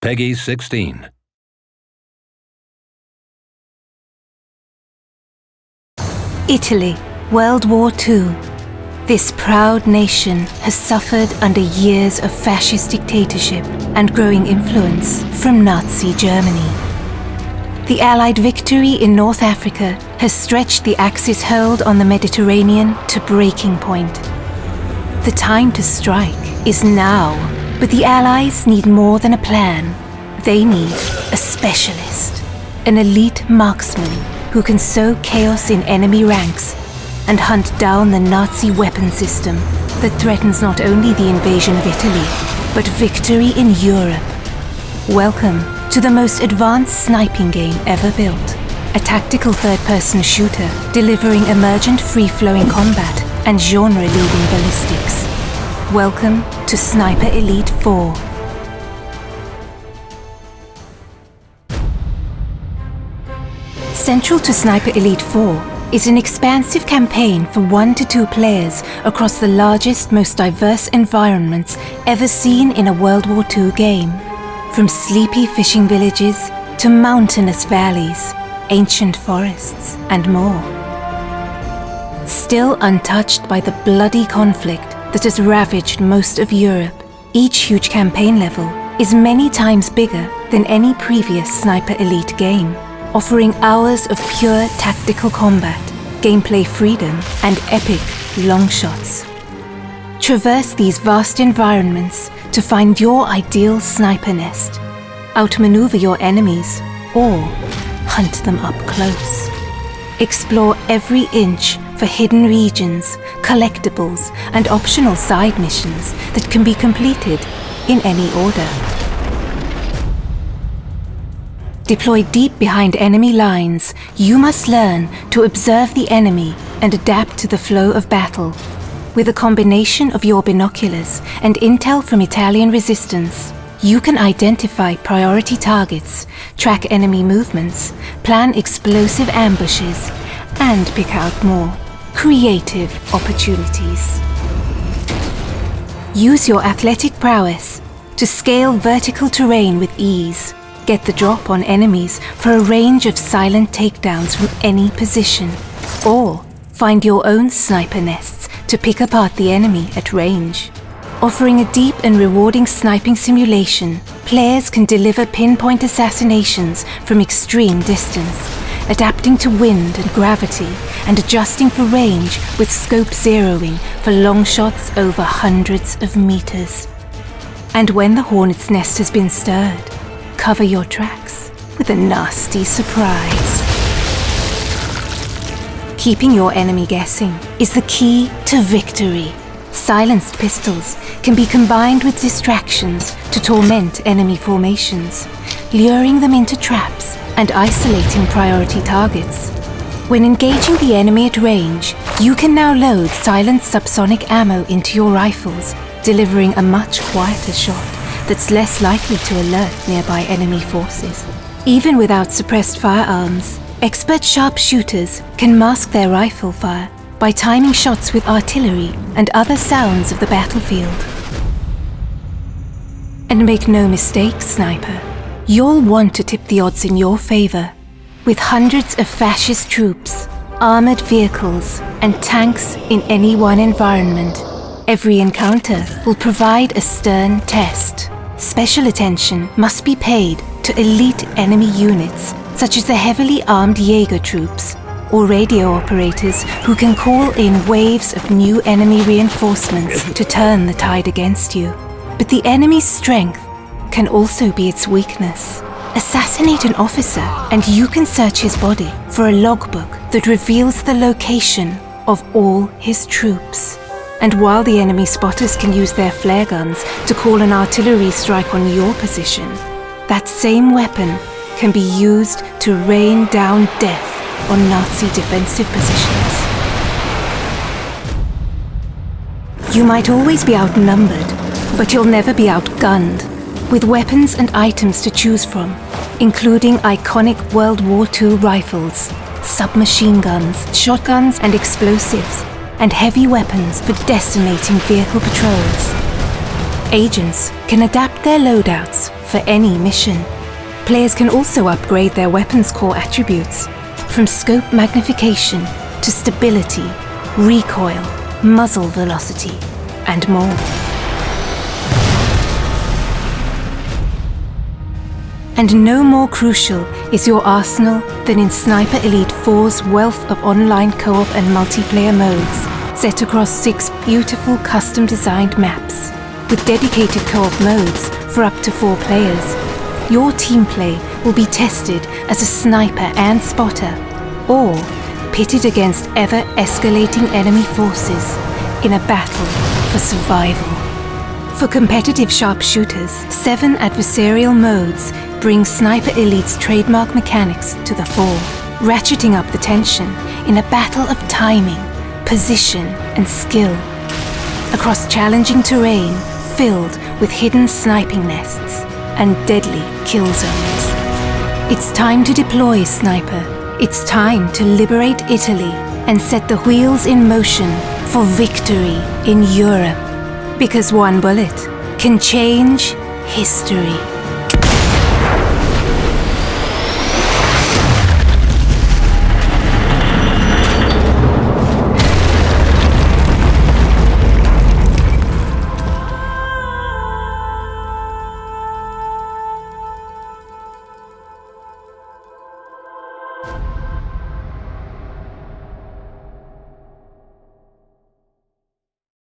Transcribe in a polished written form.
Peggy 16. Italy, World War II. This proud nation has suffered under years of fascist dictatorship and growing influence from Nazi Germany. The Allied victory in North Africa has stretched the Axis hold on the Mediterranean to breaking point. The time to strike is now, but the Allies need more than a plan. They need a specialist, an elite marksman who can sow chaos in enemy ranks and hunt down the Nazi weapon system that threatens not only the invasion of Italy, but victory in Europe. Welcome to the most advanced sniping game ever built. A tactical third-person shooter delivering emergent free-flowing combat and genre-leading ballistics. Welcome to Sniper Elite 4. Central to Sniper Elite 4 is an expansive campaign for 1 to 2 players across the largest, most diverse environments ever seen in a World War II game. From sleepy fishing villages to mountainous valleys, ancient forests, and more. Still untouched by the bloody conflict that has ravaged most of Europe, each huge campaign level is many times bigger than any previous Sniper Elite game, offering hours of pure tactical combat, gameplay freedom, and epic long shots. Traverse these vast environments to find your ideal sniper nest, outmaneuver your enemies, or hunt them up close. Explore every inch for hidden regions, collectibles, and optional side missions that can be completed in any order. Deployed deep behind enemy lines, you must learn to observe the enemy and adapt to the flow of battle. With a combination of your binoculars and intel from Italian resistance, you can identify priority targets, track enemy movements, plan explosive ambushes, and pick out more creative opportunities. Use your athletic prowess to scale vertical terrain with ease. Get the drop on enemies for a range of silent takedowns from any position, or find your own sniper nests to pick apart the enemy at range. Offering a deep and rewarding sniping simulation, players can deliver pinpoint assassinations from extreme distance, adapting to wind and gravity and adjusting for range with scope zeroing for long shots over hundreds of meters. And when the hornet's nest has been stirred, cover your tracks with a nasty surprise. Keeping your enemy guessing is the key to victory. Silenced pistols can be combined with distractions to torment enemy formations, luring them into traps and isolating priority targets. When engaging the enemy at range, you can now load silent subsonic ammo into your rifles, delivering a much quieter shot that's less likely to alert nearby enemy forces. Even without suppressed firearms, expert sharpshooters can mask their rifle fire by timing shots with artillery and other sounds of the battlefield. And make no mistake, sniper, you'll want to tip the odds in your favor. With hundreds of fascist troops, armored vehicles, and tanks in any one environment, every encounter will provide a stern test. Special attention must be paid to elite enemy units, such as the heavily armed Jaeger troops, or radio operators who can call in waves of new enemy reinforcements to turn the tide against you. But the enemy's strength can also be its weakness. Assassinate an officer and you can search his body for a logbook that reveals the location of all his troops. And while the enemy spotters can use their flare guns to call an artillery strike on your position, that same weapon can be used to rain down death on Nazi defensive positions. You might always be outnumbered, but you'll never be outgunned. With weapons and items to choose from, including iconic World War II rifles, submachine guns, shotguns and explosives, and heavy weapons for decimating vehicle patrols. Agents can adapt their loadouts for any mission. Players can also upgrade their weapons core attributes, from scope magnification to stability, recoil, muzzle velocity, and more. And no more crucial is your arsenal than in Sniper Elite 4's wealth of online co-op and multiplayer modes, set across 6 beautiful custom-designed maps. With dedicated co-op modes for up to 4 players, your team play will be tested as a sniper and spotter, or pitted against ever-escalating enemy forces in a battle for survival. For competitive sharpshooters, 7 adversarial modes bring Sniper Elite's trademark mechanics to the fore, ratcheting up the tension in a battle of timing, position, and skill, across challenging terrain filled with hidden sniping nests and deadly kill zones. It's time to deploy, Sniper. It's time to liberate Italy and set the wheels in motion for victory in Europe. Because one bullet can change history.